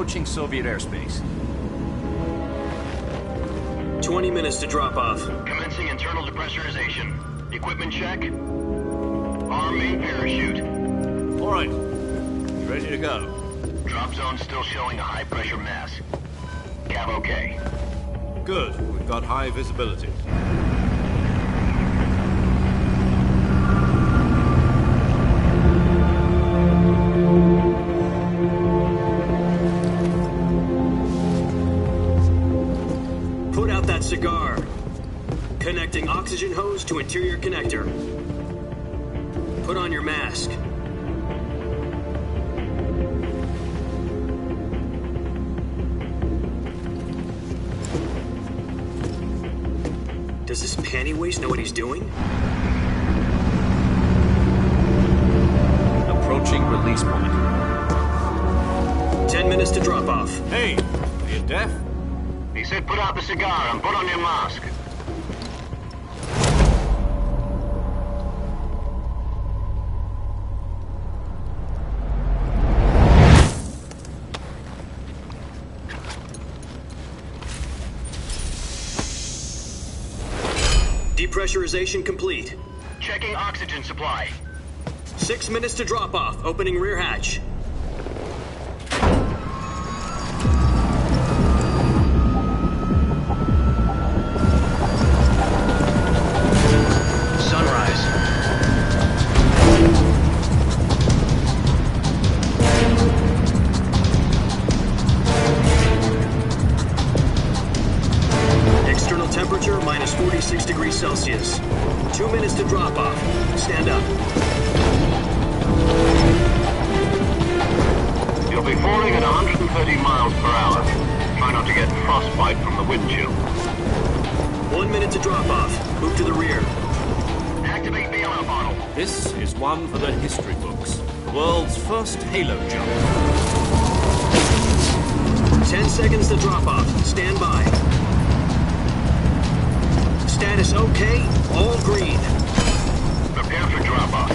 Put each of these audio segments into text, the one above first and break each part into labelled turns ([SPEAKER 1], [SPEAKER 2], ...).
[SPEAKER 1] approaching Soviet airspace.
[SPEAKER 2] 20 minutes to drop off.
[SPEAKER 3] Commencing internal depressurization. Equipment check. Arm main parachute.
[SPEAKER 1] All right. Ready to go.
[SPEAKER 3] Drop zone still showing a high pressure mass. Cav okay.
[SPEAKER 1] Good. We've got high visibility.
[SPEAKER 2] Put out that cigar. Connecting oxygen hose to interior connector. Put on your mask. Does this panty waste know what he's doing?
[SPEAKER 1] Approaching release point.
[SPEAKER 2] 10 minutes to drop off.
[SPEAKER 1] Hey, are you deaf?
[SPEAKER 3] He said put out the cigar and put on your mask.
[SPEAKER 2] Depressurization complete.
[SPEAKER 3] Checking oxygen supply.
[SPEAKER 2] 6 minutes to drop off. Opening rear hatch.
[SPEAKER 3] Sunrise.
[SPEAKER 2] External temperature minus 46 degrees Celsius. 2 minutes to drop off. Stand up.
[SPEAKER 3] You'll be falling at 130 miles per hour. Try not to get frostbite from the wind chill.
[SPEAKER 2] 1 minute to drop off. Move to the rear.
[SPEAKER 3] Activate bailout bottle.
[SPEAKER 1] This is one for the history books. The world's first halo jump.
[SPEAKER 2] 10 seconds to drop off. Stand by. Status okay. All green.
[SPEAKER 3] Prepare for drop-off.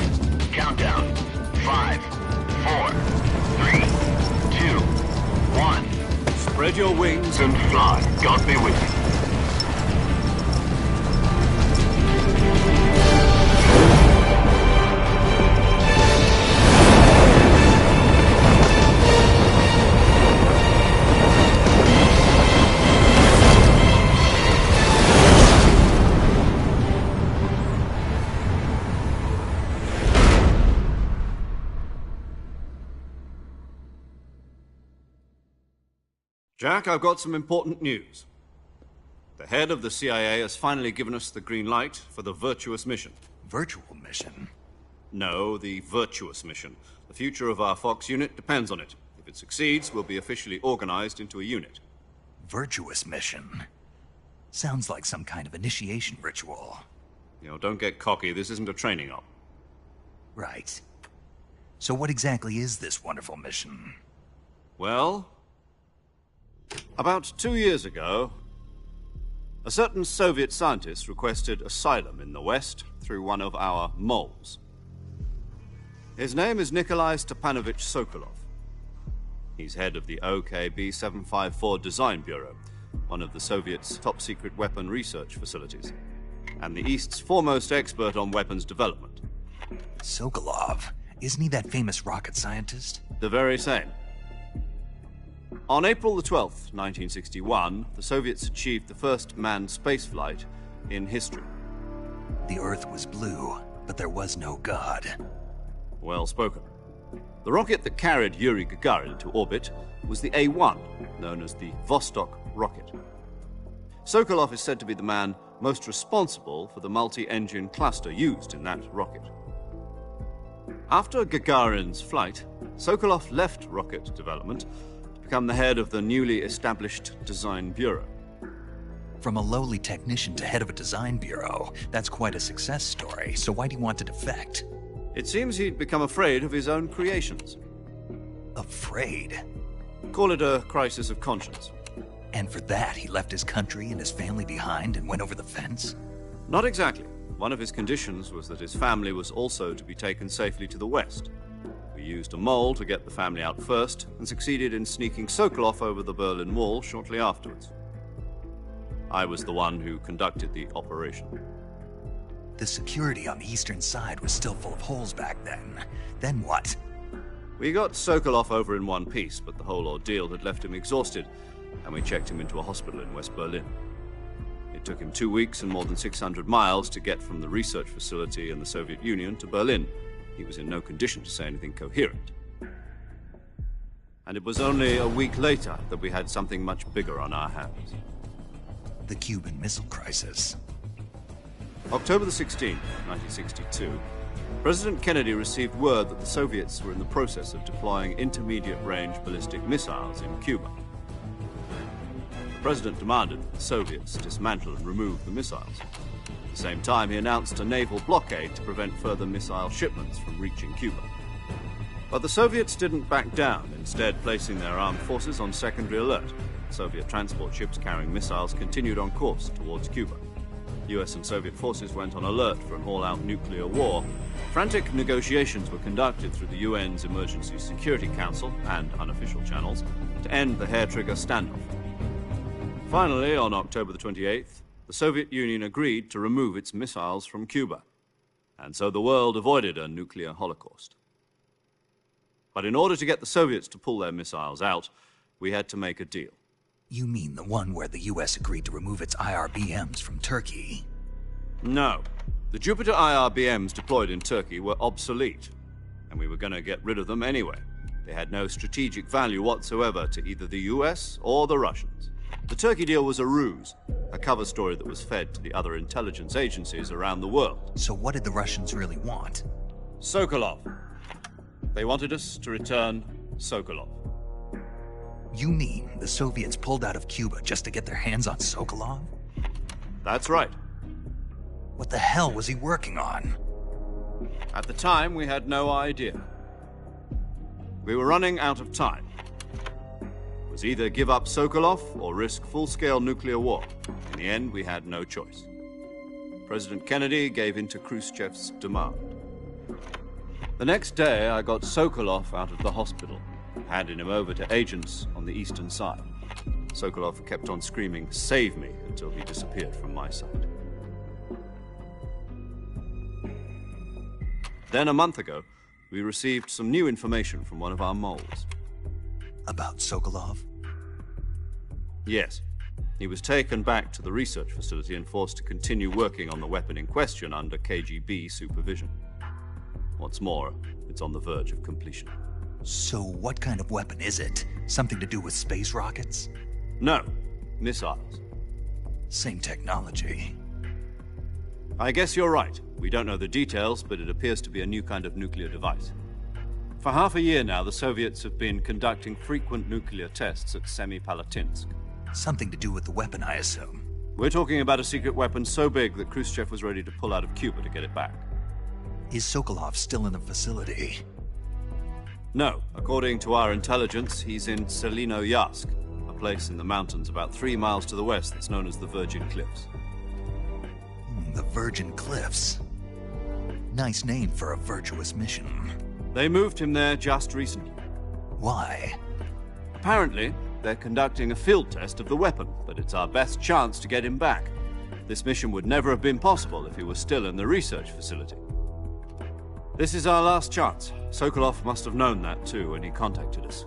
[SPEAKER 3] Countdown. 5, 4, 3, 2, 1.
[SPEAKER 1] Spread your wings
[SPEAKER 3] And fly. God be with you.
[SPEAKER 1] Jack, I've got some important news. The head of the CIA has finally given us the green light for the virtuous mission.
[SPEAKER 4] Virtual mission?
[SPEAKER 1] No, the virtuous mission. The future of our Fox unit depends on it. If it succeeds, we'll be officially organized into a unit.
[SPEAKER 4] Virtuous mission? Sounds like some kind of initiation ritual.
[SPEAKER 1] You know, don't get cocky. This isn't a training op.
[SPEAKER 4] Right. So what exactly is this wonderful mission?
[SPEAKER 1] Well, about 2 years ago, a certain Soviet scientist requested asylum in the West through one of our moles. His name is Nikolai Stepanovich Sokolov. He's head of the OKB 754 Design Bureau, one of the Soviets' top-secret weapon research facilities, and the East's foremost expert on weapons development.
[SPEAKER 4] Sokolov? Isn't he that famous rocket scientist?
[SPEAKER 1] The very same. On April the 12th, 1961, the Soviets achieved the first manned spaceflight in history.
[SPEAKER 4] The Earth was blue, but there was no God.
[SPEAKER 1] Well spoken. The rocket that carried Yuri Gagarin to orbit was the A-1, known as the Vostok rocket. Sokolov is said to be the man most responsible for the multi-engine cluster used in that rocket. After Gagarin's flight, Sokolov left rocket development to become the head of the newly established Design Bureau.
[SPEAKER 4] From a lowly technician to head of a design bureau, that's quite a success story. So why do you want to defect?
[SPEAKER 1] It seems he'd become afraid of his own creations.
[SPEAKER 4] Afraid?
[SPEAKER 1] Call it a crisis of conscience.
[SPEAKER 4] And for that, he left his country and his family behind and went over the fence?
[SPEAKER 1] Not exactly. One of his conditions was that his family was also to be taken safely to the West. We used a mole to get the family out first and succeeded in sneaking Sokolov over the Berlin Wall shortly afterwards. I was the one who conducted the operation.
[SPEAKER 4] The security on the eastern side was still full of holes back then. Then what?
[SPEAKER 1] We got Sokolov over in one piece, but the whole ordeal had left him exhausted, and we checked him into a hospital in West Berlin. It took him 2 weeks and more than 600 miles to get from the research facility in the Soviet Union to Berlin. He was in no condition to say anything coherent. And it was only a week later that we had something much bigger on our hands.
[SPEAKER 4] The Cuban Missile Crisis.
[SPEAKER 1] October the 16th, 1962, President Kennedy received word that the Soviets were in the process of deploying intermediate-range ballistic missiles in Cuba. The President demanded that the Soviets dismantle and remove the missiles. At the same time, he announced a naval blockade to prevent further missile shipments from reaching Cuba. But the Soviets didn't back down, instead placing their armed forces on secondary alert. Soviet transport ships carrying missiles continued on course towards Cuba. US and Soviet forces went on alert for an all-out nuclear war. Frantic negotiations were conducted through the UN's Emergency Security Council and unofficial channels to end the hair-trigger standoff. Finally, on October the 28th, the Soviet Union agreed to remove its missiles from Cuba, and so the world avoided a nuclear holocaust. But in order to get the Soviets to pull their missiles out, we had to make a deal.
[SPEAKER 4] You mean the one where the US agreed to remove its IRBMs from Turkey?
[SPEAKER 1] No. The Jupiter IRBMs deployed in Turkey were obsolete, and we were going to get rid of them anyway. They had no strategic value whatsoever to either the US or the Russians. The Turkey deal was a ruse, a cover story that was fed to the other intelligence agencies around the world.
[SPEAKER 4] So what did the Russians really want?
[SPEAKER 1] Sokolov. They wanted us to return Sokolov.
[SPEAKER 4] You mean the Soviets pulled out of Cuba just to get their hands on Sokolov?
[SPEAKER 1] That's right.
[SPEAKER 4] What the hell was he working on?
[SPEAKER 1] At the time, we had no idea. We were running out of time. It was either give up Sokolov or risk full-scale nuclear war. In the end, we had no choice. President Kennedy gave in to Khrushchev's demand. The next day, I got Sokolov out of the hospital, handing him over to agents on the eastern side. Sokolov kept on screaming, "Save me," until he disappeared from my sight. Then a month ago, we received some new information from one of our moles.
[SPEAKER 4] About Sokolov?
[SPEAKER 1] Yes. He was taken back to the research facility and forced to continue working on the weapon in question under KGB supervision. What's more, it's on the verge of completion.
[SPEAKER 4] So what kind of weapon is it? Something to do with space rockets?
[SPEAKER 1] No, missiles.
[SPEAKER 4] Same technology.
[SPEAKER 1] I guess you're right. We don't know the details, but it appears to be a new kind of nuclear device. For half a year now, the Soviets have been conducting frequent nuclear tests at Semipalatinsk.
[SPEAKER 4] Something to do with the weapon, I assume.
[SPEAKER 1] We're talking about a secret weapon so big that Khrushchev was ready to pull out of Cuba to get it back.
[SPEAKER 4] Is Sokolov still in the facility?
[SPEAKER 1] No. According to our intelligence, he's in Selinoyarsk, a place in the mountains about 3 miles to the west that's known as the Virgin Cliffs.
[SPEAKER 4] The Virgin Cliffs. Nice name for a virtuous mission.
[SPEAKER 1] They moved him there just recently.
[SPEAKER 4] Why?
[SPEAKER 1] Apparently, they're conducting a field test of the weapon, but it's our best chance to get him back. This mission would never have been possible if he was still in the research facility. This is our last chance. Sokolov must have known that too when he contacted us.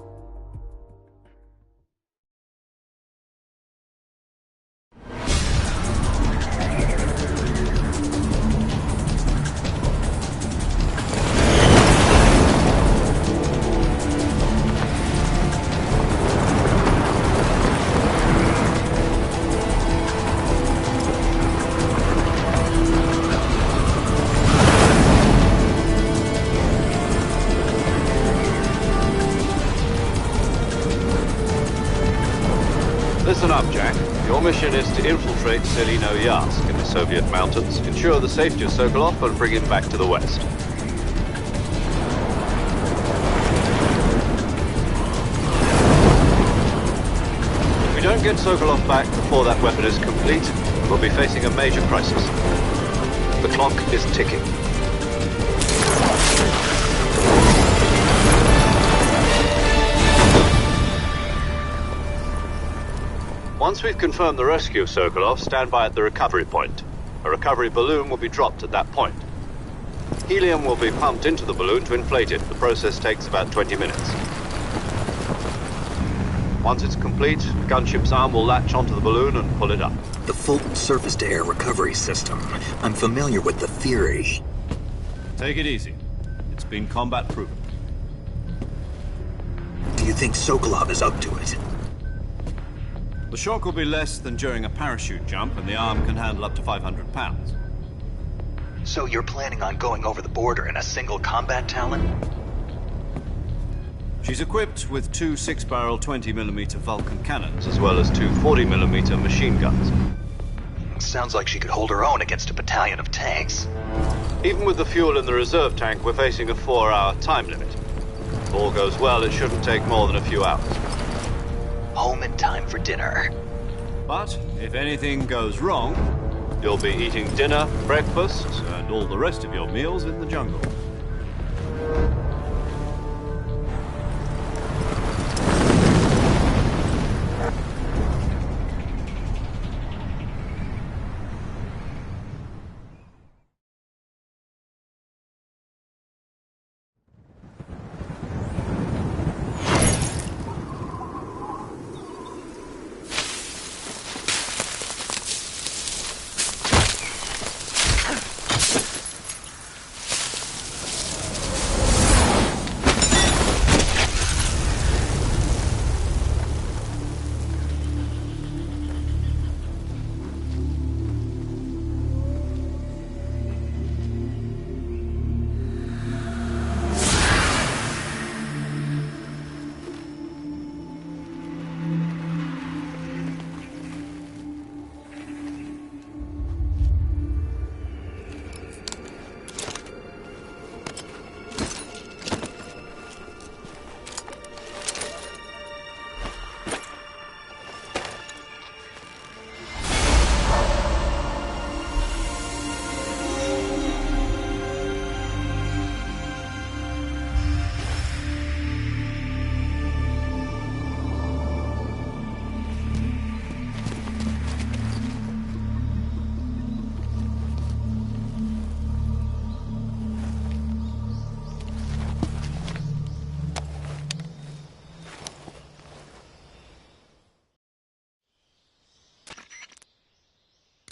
[SPEAKER 1] Listen up, Jack. Your mission is to infiltrate Selinoyarsk in the Soviet mountains, ensure the safety of Sokolov, and bring him back to the west. If we don't get Sokolov back before that weapon is complete, we'll be facing a major crisis. The clock is ticking. Once we've confirmed the rescue of Sokolov, stand by at the recovery point. A recovery balloon will be dropped at that point. Helium will be pumped into the balloon to inflate it. The process takes about 20 minutes. Once it's complete, the gunship's arm will latch onto the balloon and pull it up.
[SPEAKER 5] The Fulton surface-to-air recovery system. I'm familiar with the theory.
[SPEAKER 1] Take it easy. It's been combat-proven.
[SPEAKER 5] Do you think Sokolov is up to it?
[SPEAKER 1] The shock will be less than during a parachute jump, and the arm can handle up to 500 pounds.
[SPEAKER 4] So you're planning on going over the border in a single combat Talon?
[SPEAKER 1] She's equipped with two 6-barrel 20mm Vulcan cannons, as well as two 40mm machine guns.
[SPEAKER 4] Sounds like she could hold her own against a battalion of tanks.
[SPEAKER 1] Even with the fuel in the reserve tank, we're facing a 4-hour time limit. If all goes well, it shouldn't take more than a few hours.
[SPEAKER 4] Home in time for dinner.
[SPEAKER 1] But if anything goes wrong, you'll be eating dinner, breakfast, and all the rest of your meals in the jungle.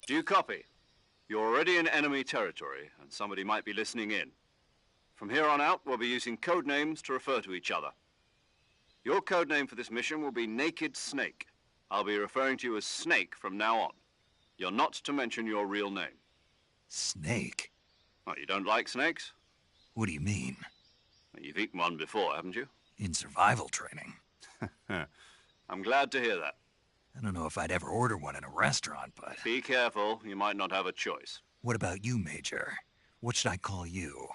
[SPEAKER 1] Do you copy? You're already in enemy territory, and somebody might be listening in. From here on out, we'll be using code names to refer to each other. Your code name for this mission will be Naked Snake. I'll be referring to you as Snake from now on. You're not to mention your real name.
[SPEAKER 4] Snake?
[SPEAKER 1] Oh, you don't like snakes?
[SPEAKER 4] What do you mean?
[SPEAKER 1] Well, you've eaten one before, haven't you?
[SPEAKER 4] In survival training.
[SPEAKER 1] I'm glad to hear that.
[SPEAKER 4] I don't know if I'd ever order one in a restaurant, but...
[SPEAKER 1] Be careful, you might not have a choice.
[SPEAKER 4] What about you, Major? What should I call you?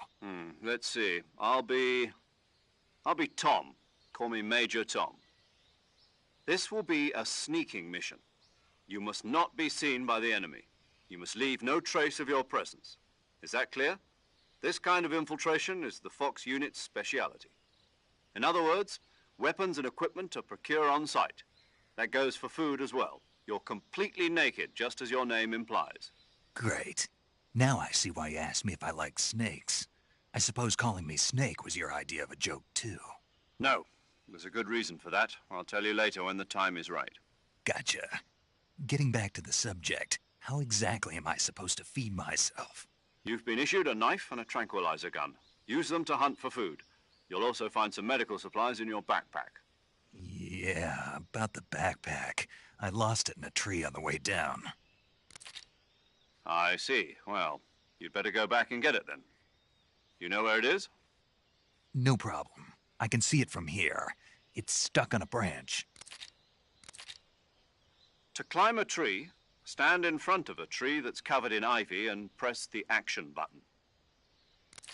[SPEAKER 1] Let's see. I'll be Tom. Call me Major Tom. This will be a sneaking mission. You must not be seen by the enemy. You must leave no trace of your presence. Is that clear? This kind of infiltration is the Fox unit's speciality. In other words, weapons and equipment are procured on site. That goes for food as well. You're completely naked, just as your name implies.
[SPEAKER 4] Great. Now I see why you asked me if I like snakes. I suppose calling me Snake was your idea of a joke, too.
[SPEAKER 1] No. There's a good reason for that. I'll tell you later when the time is right.
[SPEAKER 4] Gotcha. Getting back to the subject, how exactly am I supposed to feed myself?
[SPEAKER 1] You've been issued a knife and a tranquilizer gun. Use them to hunt for food. You'll also find some medical supplies in your backpack.
[SPEAKER 4] Yeah, about the backpack. I lost it in a tree on the way down.
[SPEAKER 1] I see. Well, you'd better go back and get it then. You know where it is?
[SPEAKER 4] No problem. I can see it from here. It's stuck on a branch.
[SPEAKER 1] To climb a tree, stand in front of a tree that's covered in ivy and press the action button.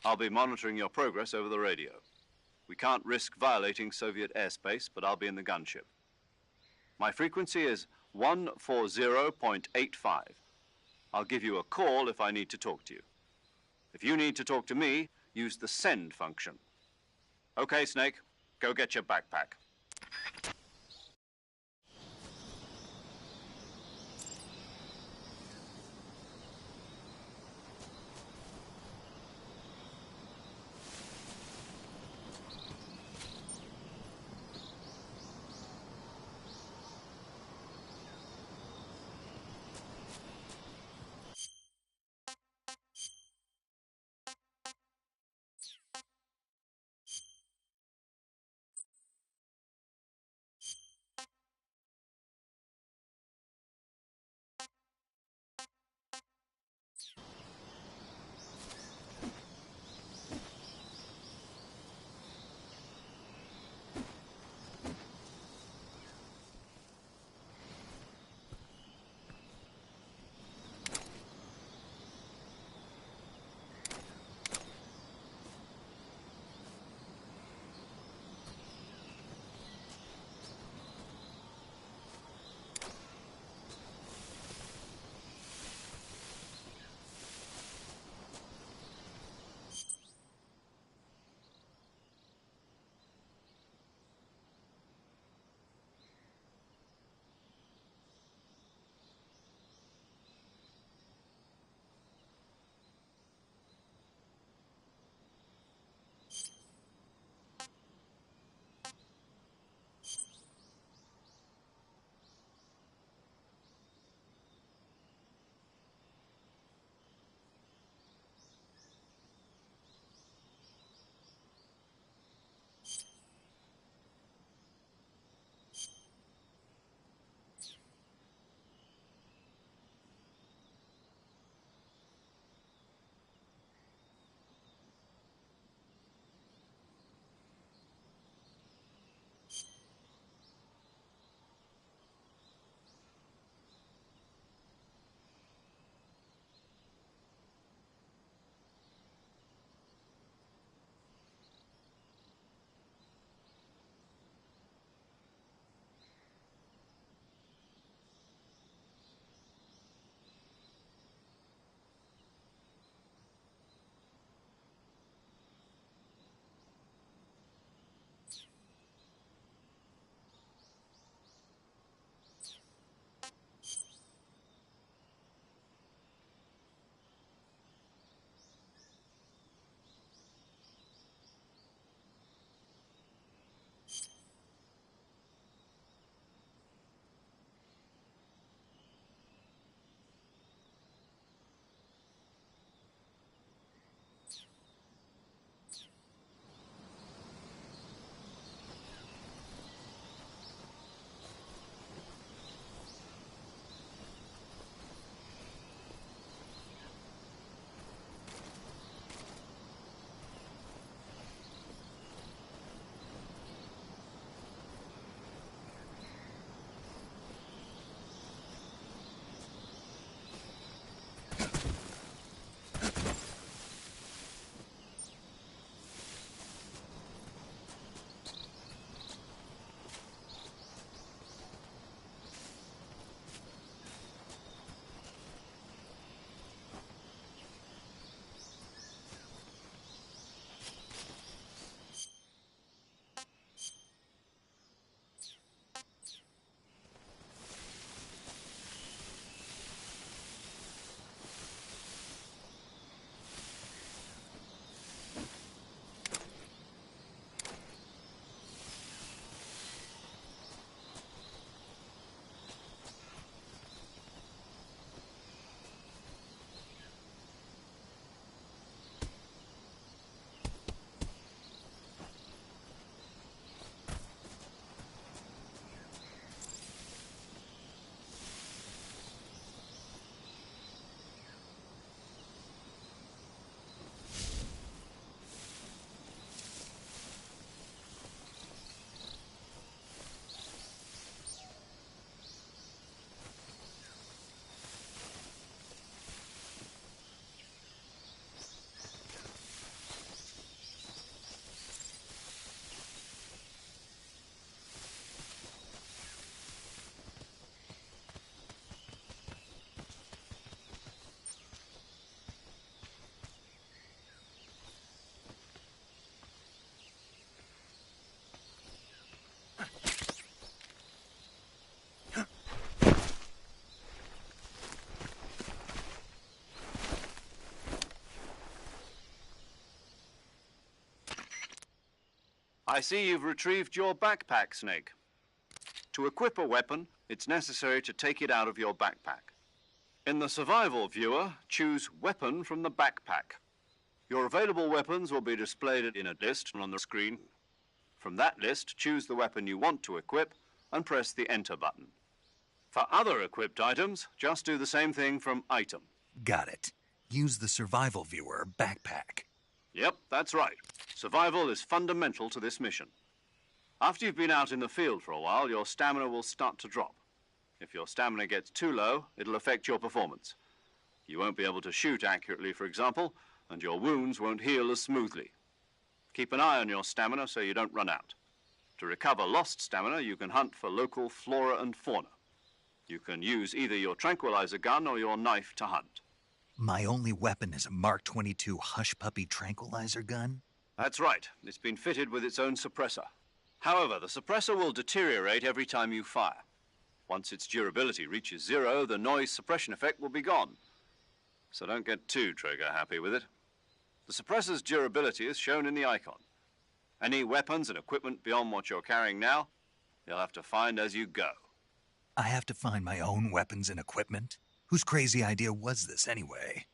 [SPEAKER 1] I'll be monitoring your progress over the radio. We can't risk violating Soviet airspace, but I'll be in the gunship. My frequency is 140.85. I'll give you a call if I need to talk to you. If you need to talk to me, use the send function. Okay, Snake, go get your backpack. I see you've retrieved your backpack, Snake. To equip a weapon, it's necessary to take it out of your backpack. In the survival viewer, choose Weapon from the backpack. Your available weapons will be displayed in a list on the screen. From that list, choose the weapon you want to equip and press the Enter button. For other equipped items, just do the same thing from Item.
[SPEAKER 4] Got it. Use the survival viewer backpack.
[SPEAKER 1] Yep, that's right. Survival is fundamental to this mission. After you've been out in the field for a while, your stamina will start to drop. If your stamina gets too low, it'll affect your performance. You won't be able to shoot accurately, for example, and your wounds won't heal as smoothly. Keep an eye on your stamina so you don't run out. To recover lost stamina, you can hunt for local flora and fauna. You can use either your tranquilizer gun or your knife to hunt.
[SPEAKER 4] My only weapon is a Mark 22 Hush Puppy tranquilizer gun?
[SPEAKER 1] That's right. It's been fitted with its own suppressor. However, the suppressor will deteriorate every time you fire. Once its durability reaches 0, the noise suppression effect will be gone. So don't get too trigger happy with it. The suppressor's durability is shown in the icon. Any weapons and equipment beyond what you're carrying now, you'll have to find as you go.
[SPEAKER 4] I have to find my own weapons and equipment? Whose crazy idea was this anyway?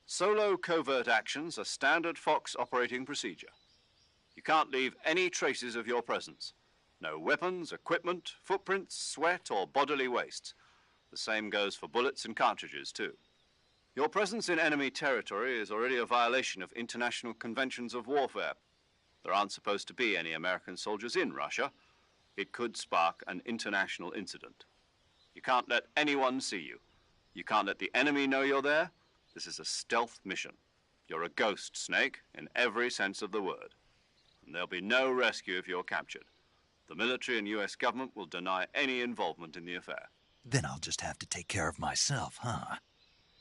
[SPEAKER 1] Solo covert actions are standard Fox operating procedure. You can't leave any traces of your presence. No weapons, equipment, footprints, sweat, or bodily wastes. The same goes for bullets and cartridges, too. Your presence in enemy territory is already a violation of international conventions of warfare. There aren't supposed to be any American soldiers in Russia. It could spark an international incident. You can't let anyone see you. You can't let the enemy know you're there. This is a stealth mission. You're a ghost, Snake, in every sense of the word. And there'll be no rescue if you're captured. The military and U.S. government will deny any involvement in the affair.
[SPEAKER 4] Then I'll just have to take care of myself, huh?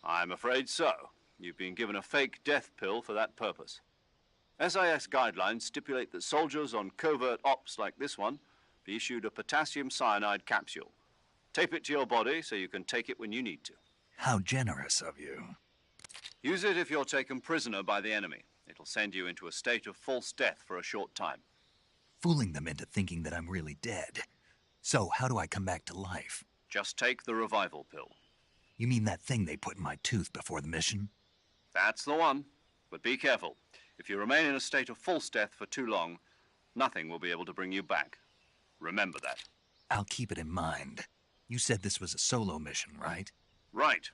[SPEAKER 1] I'm afraid so. You've been given a fake death pill for that purpose. SIS guidelines stipulate that soldiers on covert ops like this one be issued a potassium cyanide capsule. Tape it to your body so you can take it when you need to.
[SPEAKER 4] How generous of you.
[SPEAKER 1] Use it if you're taken prisoner by the enemy. It'll send you into a state of false death for a short time.
[SPEAKER 4] Fooling them into thinking that I'm really dead. So, how do I come back to life?
[SPEAKER 1] Just take the revival pill.
[SPEAKER 4] You mean that thing they put in my tooth before the mission?
[SPEAKER 1] That's the one. But be careful. If you remain in a state of false death for too long, nothing will be able to bring you back. Remember that.
[SPEAKER 4] I'll keep it in mind. You said this was a solo mission, right?
[SPEAKER 1] Right.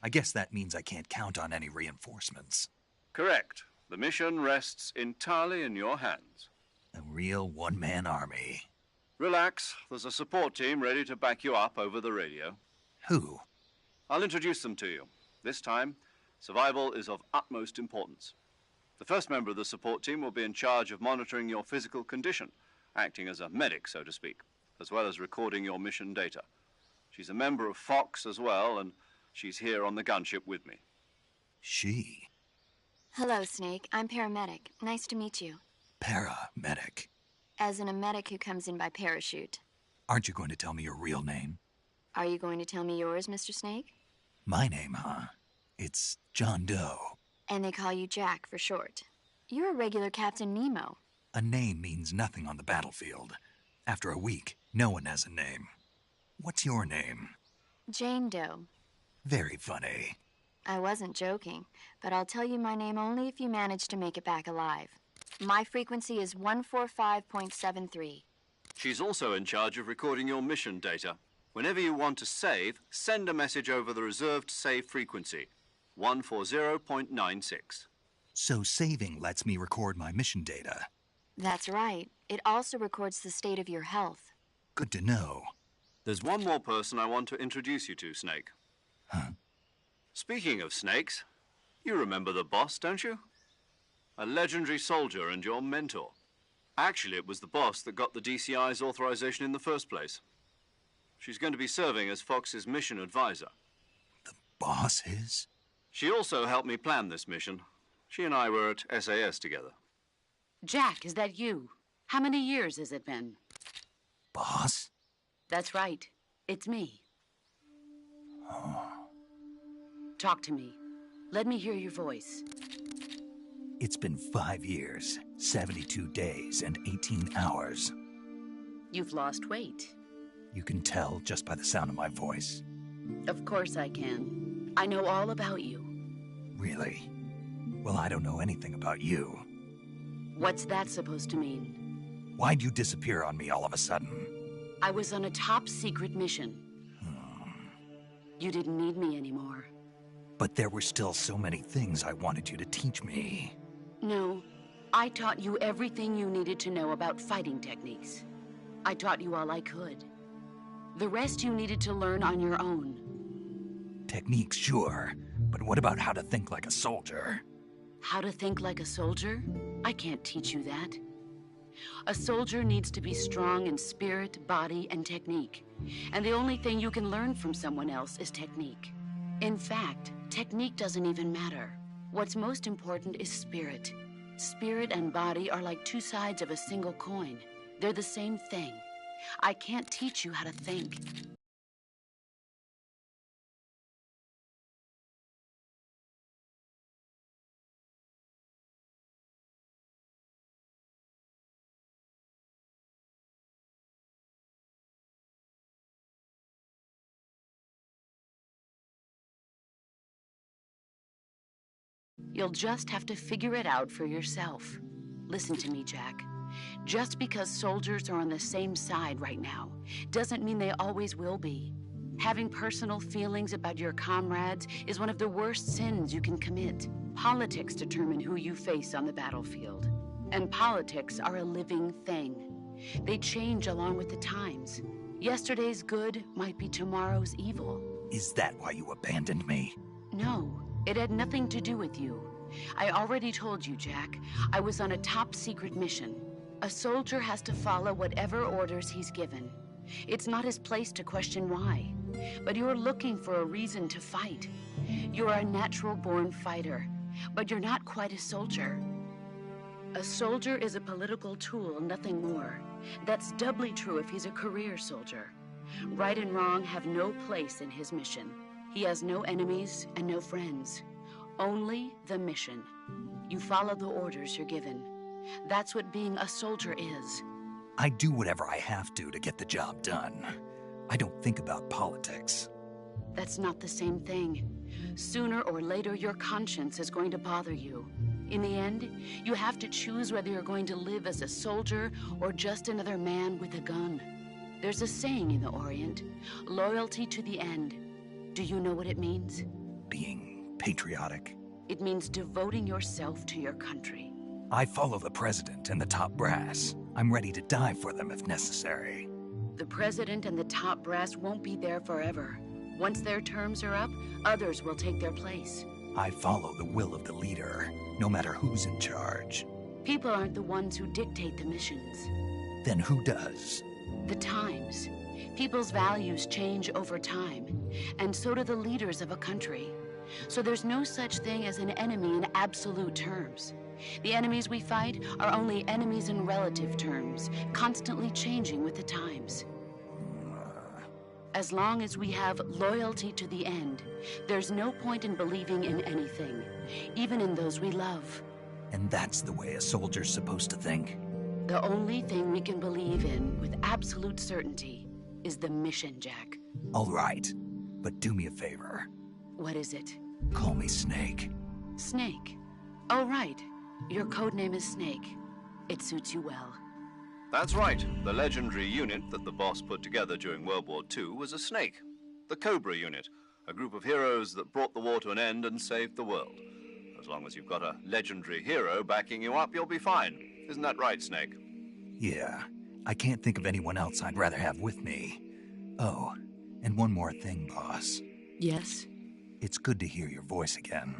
[SPEAKER 4] I guess that means I can't count on any reinforcements.
[SPEAKER 1] Correct. The mission rests entirely in your hands.
[SPEAKER 4] A real one-man army.
[SPEAKER 1] Relax. There's a support team ready to back you up over the radio.
[SPEAKER 4] Who?
[SPEAKER 1] I'll introduce them to you. This time, survival is of utmost importance. The first member of the support team will be in charge of monitoring your physical condition, acting as a medic, so to speak, as well as recording your mission data. She's a member of Fox as well, and she's here on the gunship with me.
[SPEAKER 4] She?
[SPEAKER 6] Hello, Snake. I'm paramedic. Nice to meet you.
[SPEAKER 4] Paramedic.
[SPEAKER 6] As in a medic who comes in by parachute.
[SPEAKER 4] Aren't you going to tell me your real name?
[SPEAKER 6] Are you going to tell me yours, Mr. Snake?
[SPEAKER 4] My name, huh? It's John Doe.
[SPEAKER 6] And they call you Jack for short. You're a regular Captain Nemo.
[SPEAKER 4] A name means nothing on the battlefield. After a week, no one has a name. What's your name?
[SPEAKER 6] Jane Doe.
[SPEAKER 4] Very funny.
[SPEAKER 6] I wasn't joking, but I'll tell you my name only if you manage to make it back alive. My frequency is 145.73.
[SPEAKER 1] She's also in charge of recording your mission data. Whenever you want to save, send a message over the reserved save frequency, 140.96.
[SPEAKER 4] So saving lets me record my mission data.
[SPEAKER 6] That's right. It also records the state of your health.
[SPEAKER 4] Good to know.
[SPEAKER 1] There's one more person I want to introduce you to, Snake.
[SPEAKER 4] Huh?
[SPEAKER 1] Speaking of snakes, you remember the boss, don't you? A legendary soldier and your mentor. Actually, it was the boss that got the DCI's authorization in the first place. She's going to be serving as Fox's mission advisor.
[SPEAKER 4] The boss is?
[SPEAKER 1] She also helped me plan this mission. She and I were at SAS together.
[SPEAKER 7] Jack, is that you? How many years has it been?
[SPEAKER 4] Boss?
[SPEAKER 7] That's right. It's me.
[SPEAKER 4] Oh.
[SPEAKER 7] Talk to me. Let me hear your voice.
[SPEAKER 4] It's been 5 years, 72 days, and 18 hours.
[SPEAKER 7] You've lost weight.
[SPEAKER 4] You can tell just by the sound of my voice.
[SPEAKER 7] Of course I can. I know all about you.
[SPEAKER 4] Really? Well, I don't know anything about you.
[SPEAKER 7] What's that supposed to mean?
[SPEAKER 4] Why'd you disappear on me all of a sudden?
[SPEAKER 7] I was on a top-secret mission. You didn't need me anymore.
[SPEAKER 4] But there were still so many things I wanted you to teach me.
[SPEAKER 7] No, I taught you everything you needed to know about fighting techniques. I taught you all I could. The rest you needed to learn on your own.
[SPEAKER 4] Techniques, sure. But what about how to think like a soldier?
[SPEAKER 7] How to think like a soldier? I can't teach you that. A soldier needs to be strong in spirit, body, and technique. And the only thing you can learn from someone else is technique. In fact, technique doesn't even matter. What's most important is spirit. Spirit and body are like two sides of a single coin. They're the same thing. I can't teach you how to think. You'll just have to figure it out for yourself. Listen to me, Jack. Just because soldiers are on the same side right now doesn't mean they always will be. Having personal feelings about your comrades is one of the worst sins you can commit. Politics determine who you face on the battlefield. And politics are a living thing. They change along with the times. Yesterday's good might be tomorrow's evil.
[SPEAKER 4] Is that why you abandoned me?
[SPEAKER 7] No. It had nothing to do with you. I already told you, Jack. I was on a top-secret mission. A soldier has to follow whatever orders he's given. It's not his place to question why. But you're looking for a reason to fight. You're a natural-born fighter, but you're not quite a soldier. A soldier is a political tool, nothing more. That's doubly true if he's a career soldier. Right and wrong have no place in his mission. He has no enemies and no friends. Only the mission. You follow the orders you're given. That's what being a soldier is.
[SPEAKER 4] I do whatever I have to get the job done. I don't think about politics.
[SPEAKER 7] That's not the same thing. Sooner or later, your conscience is going to bother you. In the end, you have to choose whether you're going to live as a soldier or just another man with a gun. There's a saying in the Orient, loyalty to the end. Do you know what it means?
[SPEAKER 4] Being patriotic.
[SPEAKER 7] It means devoting yourself to your country.
[SPEAKER 4] I follow the president and the top brass. I'm ready to die for them if necessary.
[SPEAKER 7] The president and the top brass won't be there forever. Once their terms are up, others will take their place.
[SPEAKER 4] I follow the will of the leader, no matter who's in charge.
[SPEAKER 7] People aren't the ones who dictate the missions.
[SPEAKER 4] Then who does?
[SPEAKER 7] The times. People's values change over time, and so do the leaders of a country. So there's no such thing as an enemy in absolute terms. The enemies we fight are only enemies in relative terms, constantly changing with the times. As long as we have loyalty to the end, there's no point in believing in anything, even in those we love.
[SPEAKER 4] And that's the way a soldier's supposed to think?
[SPEAKER 7] The only thing we can believe in with absolute certainty is the mission, Jack.
[SPEAKER 4] All right, but do me a favor.
[SPEAKER 7] What is it?
[SPEAKER 4] Call me Snake.
[SPEAKER 7] Snake? Oh, right. Your codename is Snake. It suits you well.
[SPEAKER 1] That's right. The legendary unit that the boss put together during World War II was a snake. The Cobra unit, a group of heroes that brought the war to an end and saved the world. As long as you've got a legendary hero backing you up, you'll be fine. Isn't that right, Snake?
[SPEAKER 4] Yeah. I can't think of anyone else I'd rather have with me. Oh, and one more thing, boss.
[SPEAKER 7] Yes?
[SPEAKER 4] It's good to hear your voice again.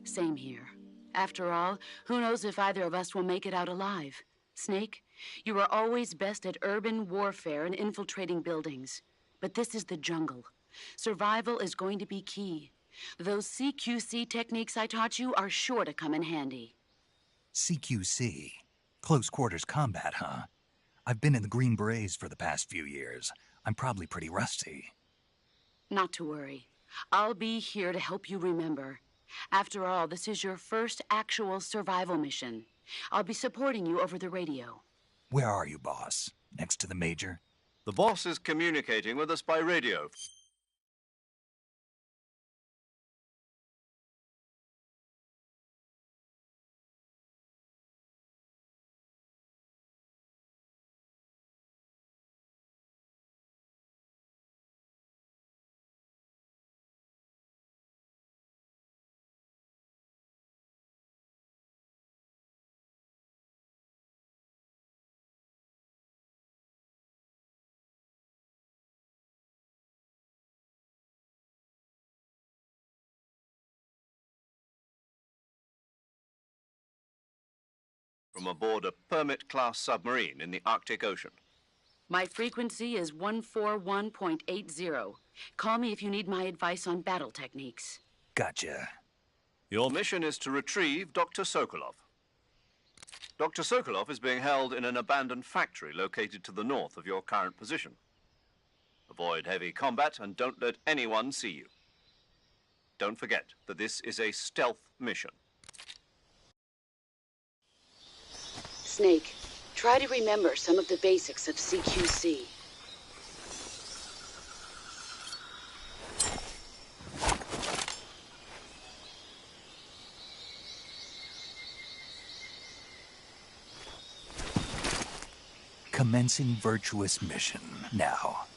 [SPEAKER 7] Same here. After all, who knows if either of us will make it out alive? Snake, you are always best at urban warfare and infiltrating buildings. But this is the jungle. Survival is going to be key. Those CQC techniques I taught you are sure to come in handy.
[SPEAKER 4] CQC? Close quarters combat, huh? I've been in the Green Berets for the past few years. I'm probably pretty rusty.
[SPEAKER 7] Not to worry. I'll be here to help you remember. After all, this is your first actual survival mission. I'll be supporting you over the radio.
[SPEAKER 4] Where are you, boss? Next to the Major?
[SPEAKER 1] The boss is communicating with us by radio. From aboard a permit-class submarine in the Arctic Ocean.
[SPEAKER 7] My frequency is 141.80. Call me if you need my advice on battle techniques.
[SPEAKER 4] Gotcha.
[SPEAKER 1] Your mission is to retrieve Dr. Sokolov. Dr. Sokolov is being held in an abandoned factory located to the north of your current position. Avoid heavy combat and don't let anyone see you. Don't forget that this is a stealth mission.
[SPEAKER 7] Snake, try to remember some of the basics of CQC.
[SPEAKER 4] Commencing virtuous mission now.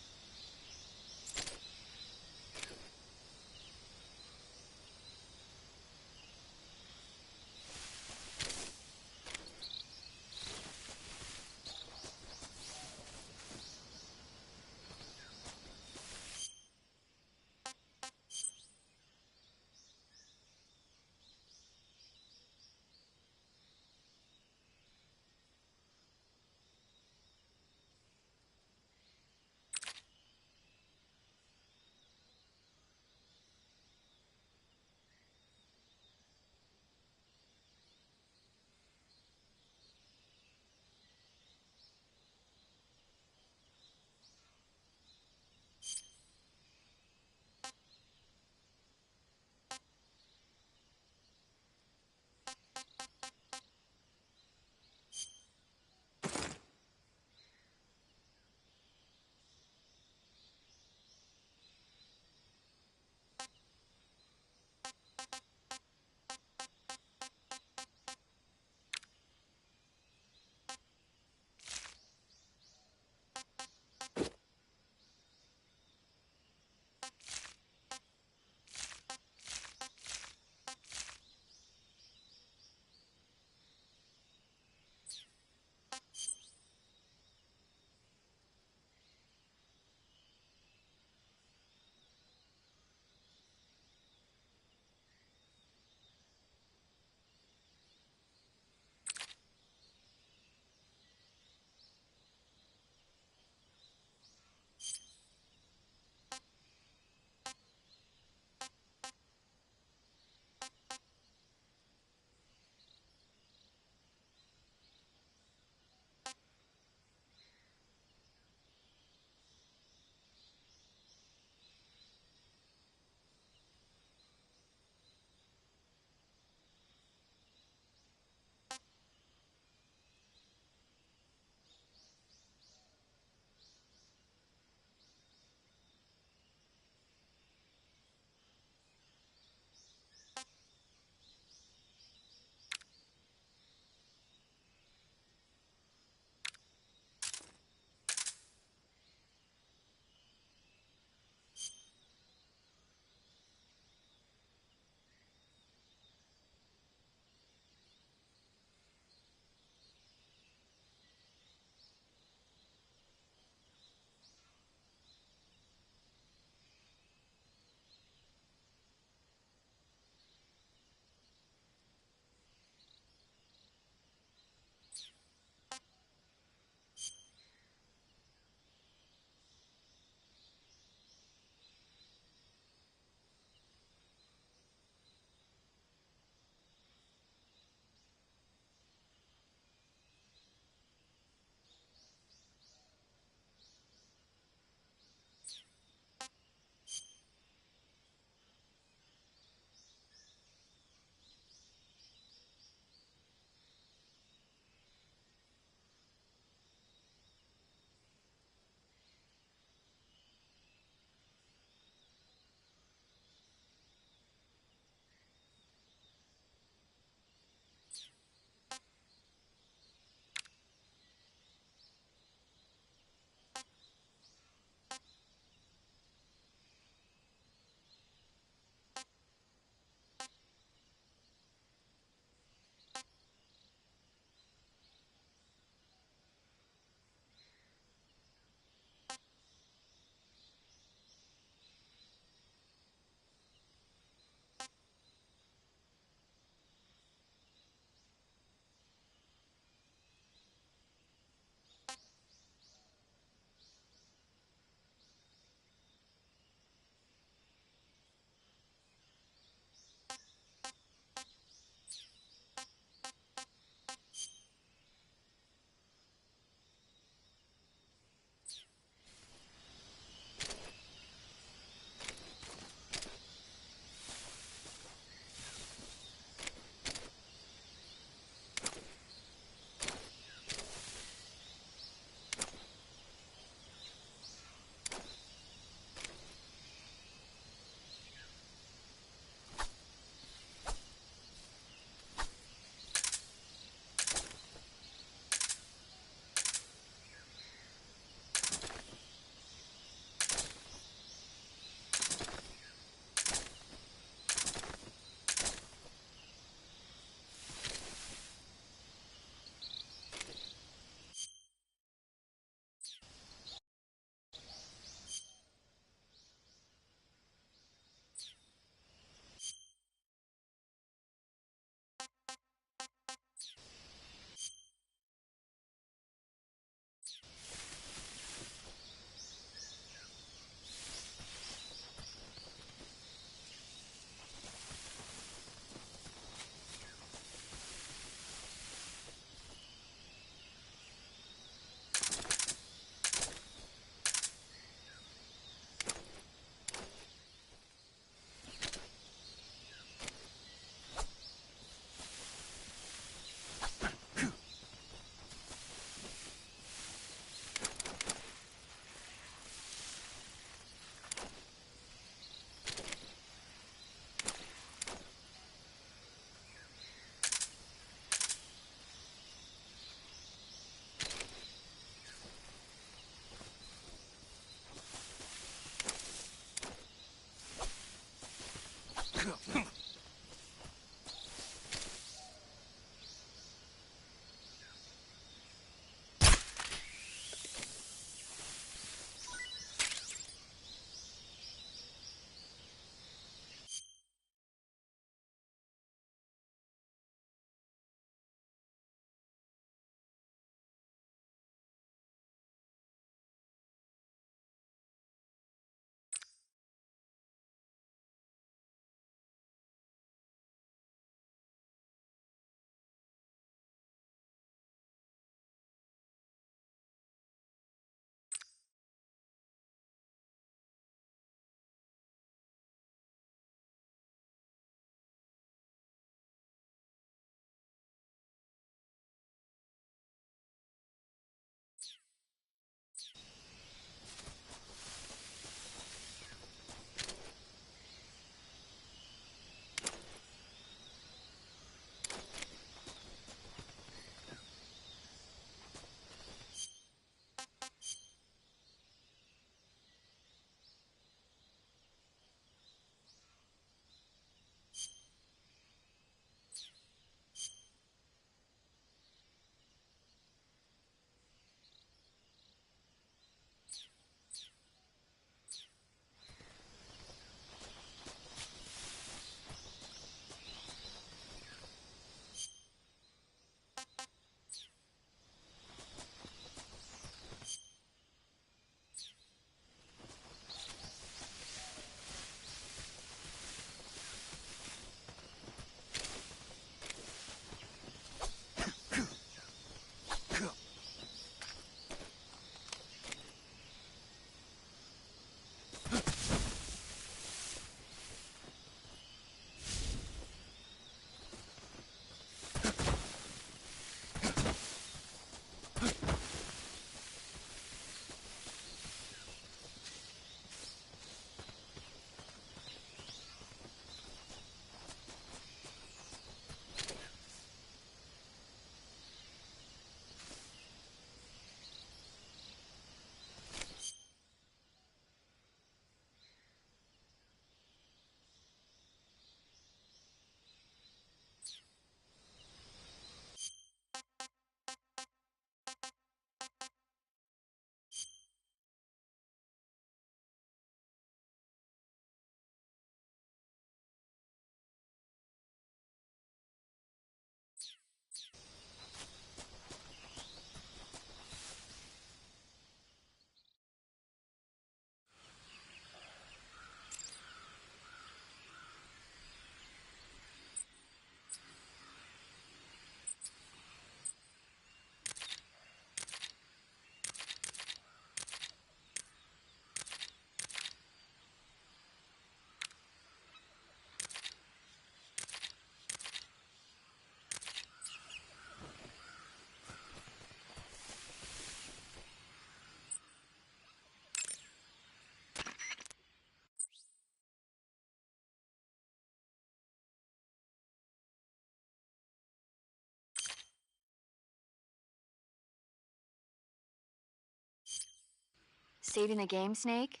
[SPEAKER 6] Saving the game, Snake?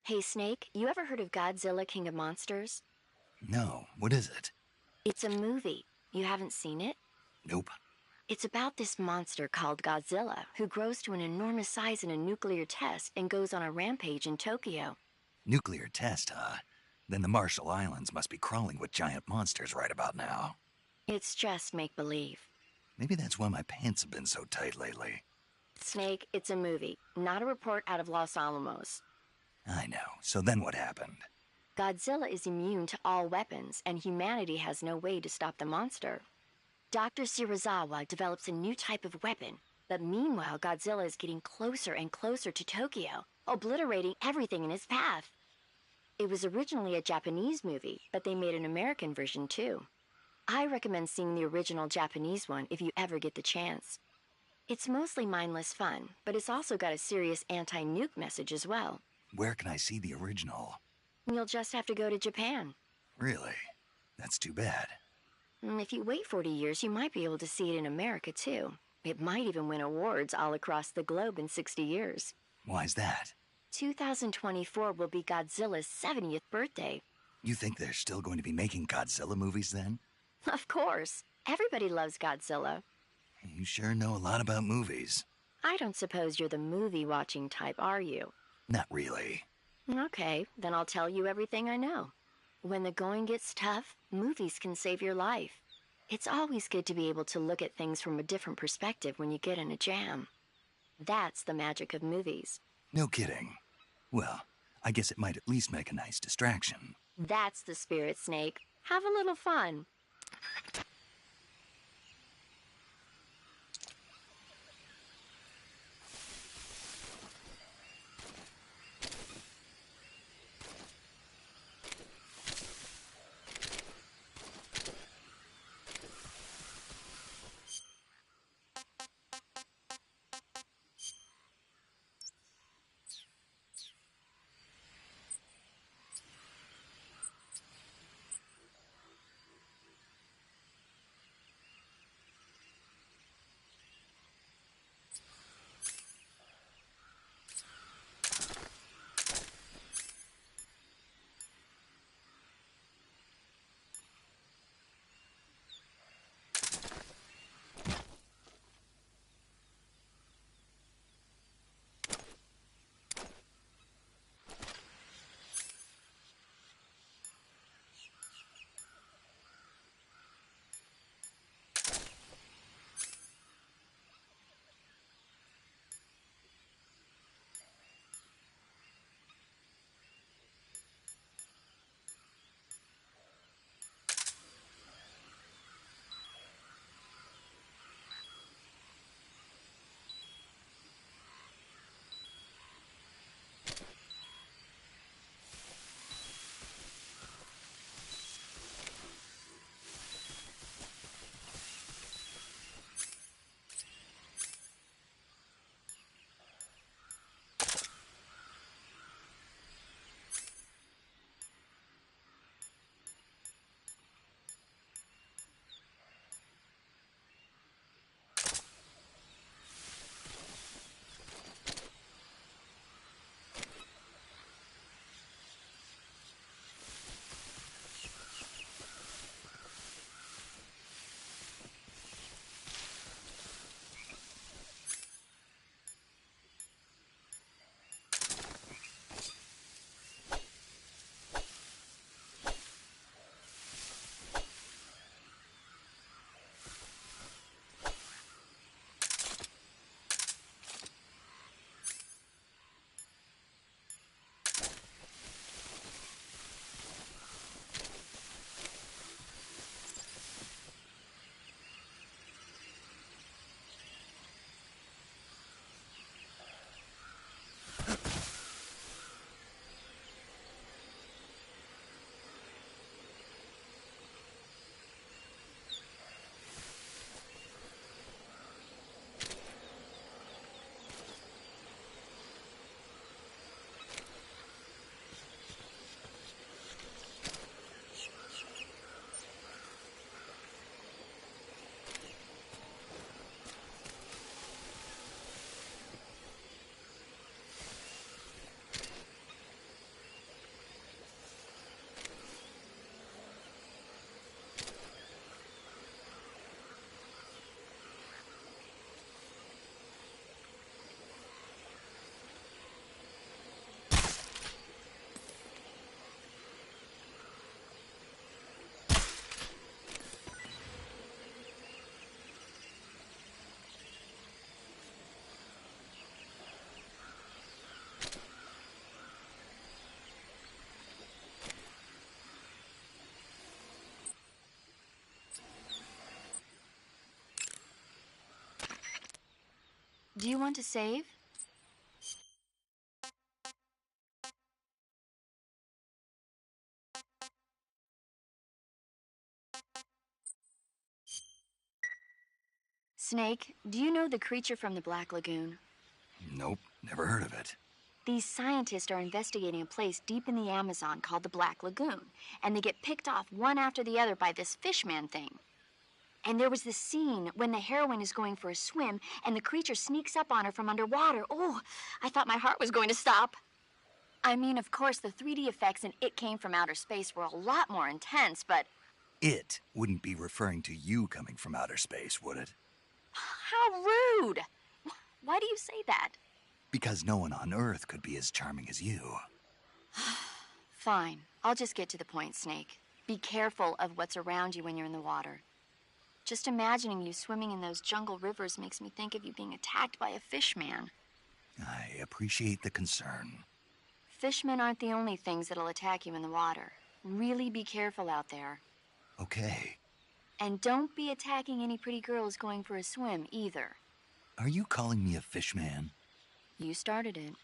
[SPEAKER 6] Hey, Snake, you ever heard of Godzilla King of Monsters?
[SPEAKER 4] No, what is it?
[SPEAKER 6] It's a movie. You haven't seen it?
[SPEAKER 4] Nope.
[SPEAKER 6] It's about this monster called Godzilla, who grows to an enormous size in a nuclear test and goes on a rampage in Tokyo.
[SPEAKER 4] Nuclear test, huh? Then the Marshall Islands must be crawling with giant monsters right about now.
[SPEAKER 6] It's just make-believe.
[SPEAKER 4] Maybe that's why my pants have been so tight lately.
[SPEAKER 6] Snake, it's a movie, not a report out of Los Alamos.
[SPEAKER 4] I know. So then what happened?
[SPEAKER 6] Godzilla is immune to all weapons, and humanity has no way to stop the monster. Dr. Shirazawa develops a new type of weapon, but meanwhile Godzilla is getting closer and closer to Tokyo, obliterating everything in his path. It was originally a Japanese movie, but they made an American version too. I recommend seeing the original Japanese one if you ever get the chance. It's mostly mindless fun, but it's also got a serious anti-nuke message as well.
[SPEAKER 4] Where can I see the original?
[SPEAKER 6] You'll just have to go to Japan.
[SPEAKER 4] Really? That's too bad.
[SPEAKER 6] If you wait 40 years, you might be able to see it in America too. It might even win awards all across the globe in 60 years.
[SPEAKER 4] Why's that?
[SPEAKER 6] 2024 will be Godzilla's 70th birthday.
[SPEAKER 4] You think they're still going to be making Godzilla movies then?
[SPEAKER 6] Of course. Everybody loves Godzilla.
[SPEAKER 4] You sure know a lot about movies.
[SPEAKER 6] I don't suppose you're the movie-watching type, are you?
[SPEAKER 4] Not really.
[SPEAKER 6] Okay, then I'll tell you everything I know. When the going gets tough, movies can save your life. It's always good to be able to look at things from a different perspective when you get in a jam. That's the magic of movies.
[SPEAKER 4] No kidding. Well, I guess it might at least make a nice distraction.
[SPEAKER 6] That's the spirit, Snake. Have a little fun. Do you want to save? Snake, do you know the creature from the Black Lagoon?
[SPEAKER 4] Nope, never heard of it.
[SPEAKER 6] These scientists are investigating a place deep in the Amazon called the Black Lagoon, and they get picked off one after the other by this fishman thing. And there was this scene when the heroine is going for a swim, and the creature sneaks up on her from underwater. Oh, I thought my heart was going to stop. I mean, of course, the 3D effects in It Came from Outer Space were a lot more intense, but...
[SPEAKER 4] It wouldn't be referring to you coming from outer space, would it?
[SPEAKER 6] How rude! Why do you say that?
[SPEAKER 4] Because no one on Earth could be as charming as you.
[SPEAKER 6] Fine. I'll just get to the point, Snake. Be careful of what's around you when you're in the water. Just imagining you swimming in those jungle rivers makes me think of you being attacked by a fishman.
[SPEAKER 4] I appreciate the concern.
[SPEAKER 6] Fishmen aren't the only things that'll attack you in the water. Really be careful out there.
[SPEAKER 4] Okay.
[SPEAKER 6] And don't be attacking any pretty girls going for a swim, either.
[SPEAKER 4] Are you calling me a fishman?
[SPEAKER 6] You started it.